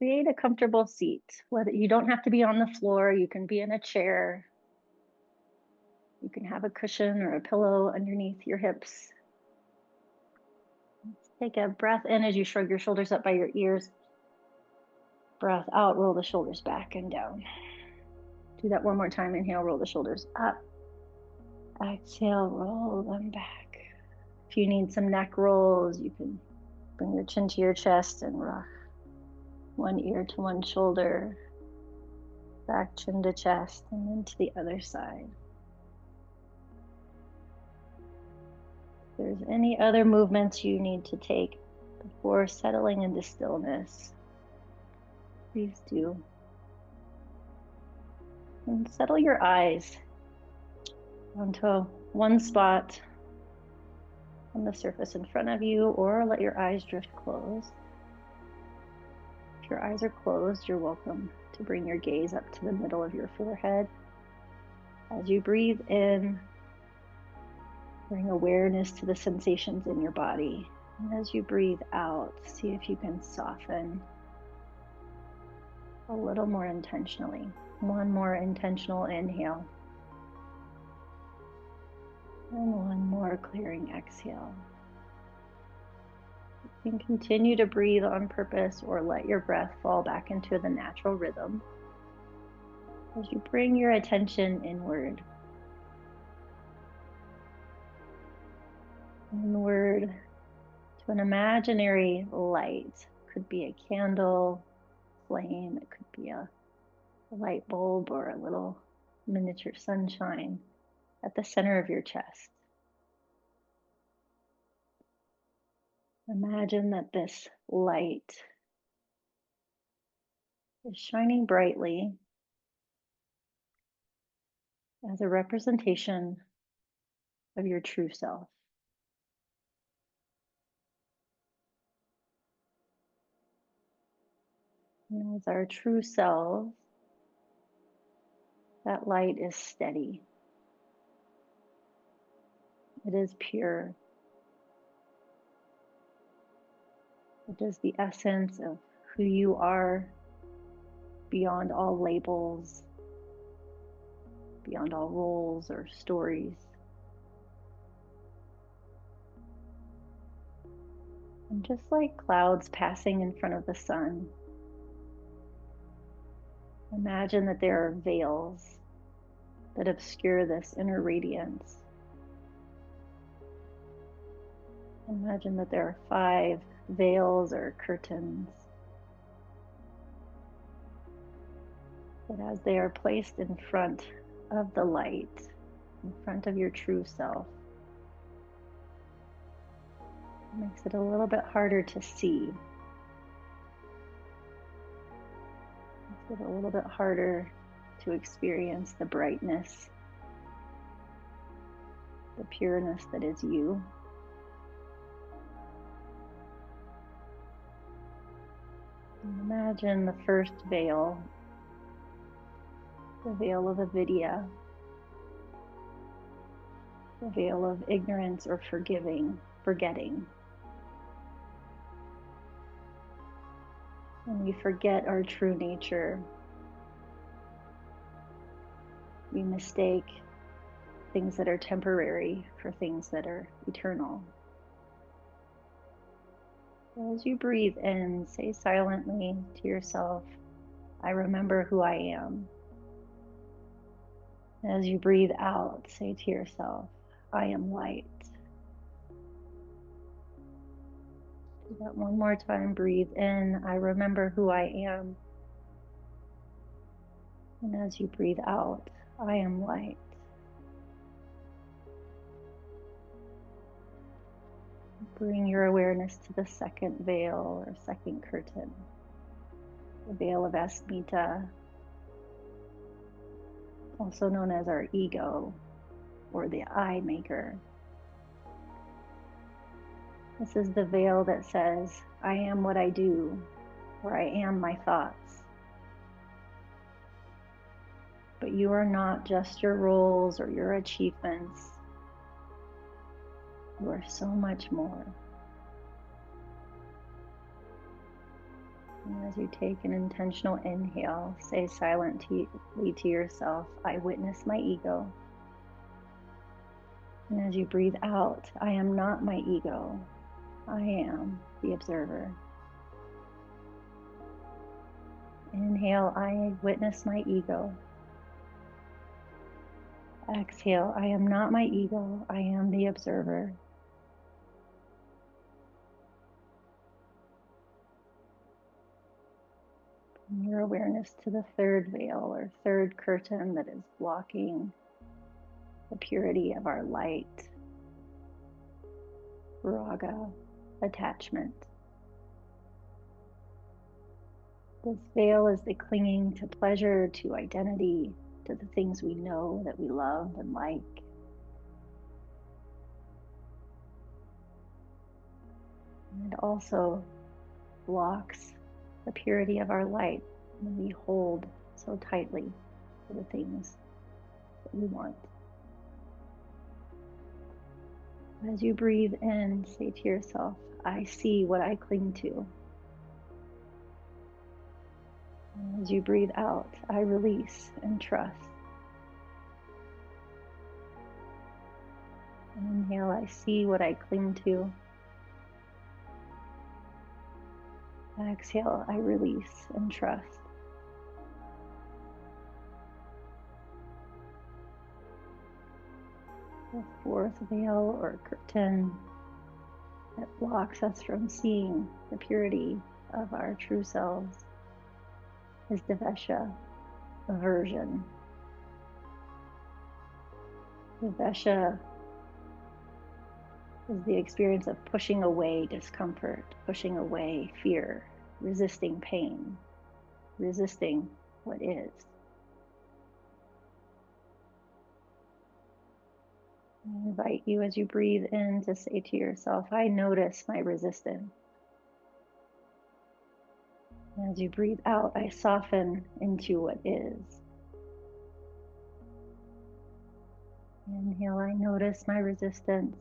create a comfortable seat. Whether you don't have to be on the floor, you can be in a chair. You can have a cushion or a pillow underneath your hips. Take a breath in as you shrug your shoulders up by your ears. Breath out, roll the shoulders back and down. Do that one more time. Inhale, roll the shoulders up. Exhale, roll them back. If you need some neck rolls, you can bring your chin to your chest and rock one ear to one shoulder, back chin to chest, and then to the other side. If there's any other movements you need to take before settling into stillness, please do. And settle your eyes onto one spot on the surface in front of you, or let your eyes drift closed. If your eyes are closed, you're welcome to bring your gaze up to the middle of your forehead. As you breathe in, bring awareness to the sensations in your body. And as you breathe out, see if you can soften a little more intentionally. One more intentional inhale. And one more clearing exhale. You can continue to breathe on purpose or let your breath fall back into the natural rhythm as you bring your attention inward. Inward to an imaginary light. It could be a candle flame, it could be a light bulb or a little miniature sunshine at the center of your chest. Imagine that this light is shining brightly as a representation of your true self. And as our true selves, that light is steady. It is pure. It is the essence of who you are, beyond all labels, beyond all roles or stories. And just like clouds passing in front of the sun, imagine that there are veils that obscure this inner radiance. Imagine that there are 5 veils or curtains that, as they are placed in front of the light, in front of your true self, it makes it a little bit harder to see. Makes it a little bit harder to experience the brightness, the pureness that is you. And imagine the first veil, the veil of avidya, the veil of ignorance or forgetting. When we forget our true nature, we mistake things that are temporary for things that are eternal. So as you breathe in, say silently to yourself, I remember who I am. As you breathe out, say to yourself, I am light. Do that one more time. Breathe in, I remember who I am. And as you breathe out, I am light. Bring your awareness to the second veil or second curtain, the veil of asmita, also known as our ego or the I maker. This is the veil that says, I am what I do, or I am my thoughts. But you are not just your roles or your achievements. You are so much more. And as you take an intentional inhale, say silently to yourself, I witness my ego. And as you breathe out, I am not my ego. I am the observer. Inhale, I witness my ego. Exhale, I am not my ego. I am the observer. Bring your awareness to the third veil or third curtain that is blocking the purity of our light, raga, attachment. This veil is the clinging to pleasure, to identity, to the things we know that we love and like. And it also blocks the purity of our light when we hold so tightly to the things that we want. As you breathe in, say to yourself, I see what I cling to. And as you breathe out, I release and trust. Inhale, I see what I cling to. Exhale, I release and trust. The fourth veil or curtain that blocks us from seeing the purity of our true selves is Devesha, aversion. Devesha is the experience of pushing away discomfort, pushing away fear, resisting pain, resisting what is. I invite you as you breathe in to say to yourself, I notice my resistance. And as you breathe out, I soften into what is. Inhale, I notice my resistance.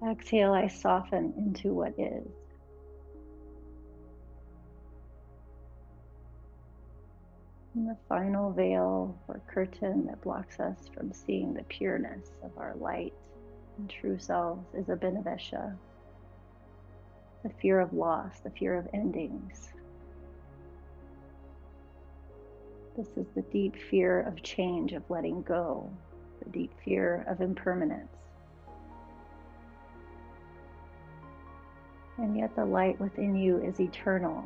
Exhale, I soften into what is. And the final veil or curtain that blocks us from seeing the pureness of our light and true selves is Abhinavesha, the fear of loss, the fear of endings. This is the deep fear of change, of letting go, the deep fear of impermanence. And yet the light within you is eternal.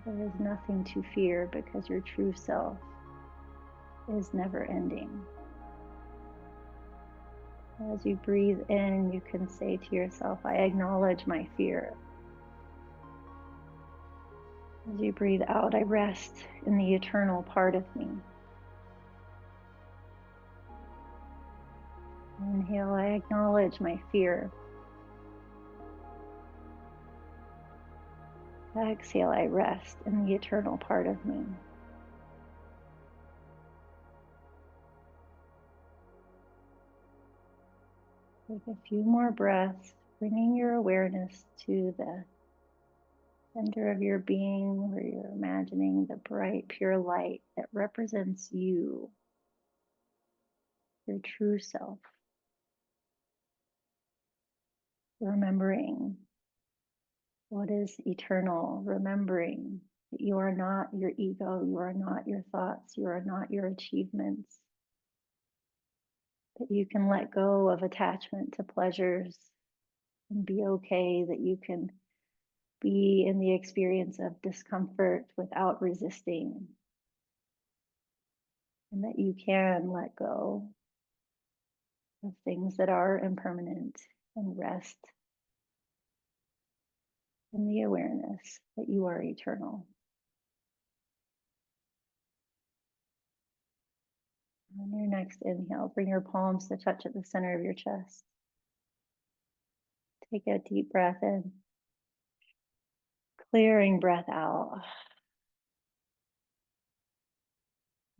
There is nothing to fear because your true self is never ending. As you breathe in, you can say to yourself, I acknowledge my fear. As you breathe out, I rest in the eternal part of me. Inhale, I acknowledge my fear. Exhale, I rest in the eternal part of me. Take a few more breaths, bringing your awareness to the center of your being, where you're imagining the bright, pure light that represents you, your true self. Remembering what is eternal, remembering that you are not your ego, you are not your thoughts, you are not your achievements, that you can let go of attachment to pleasures and be okay, that you can be in the experience of discomfort without resisting, and that you can let go of things that are impermanent and rest in the awareness that you are eternal. On your next inhale, bring your palms to touch at the center of your chest. Take a deep breath in, clearing breath out.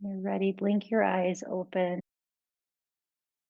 You're ready, blink your eyes open.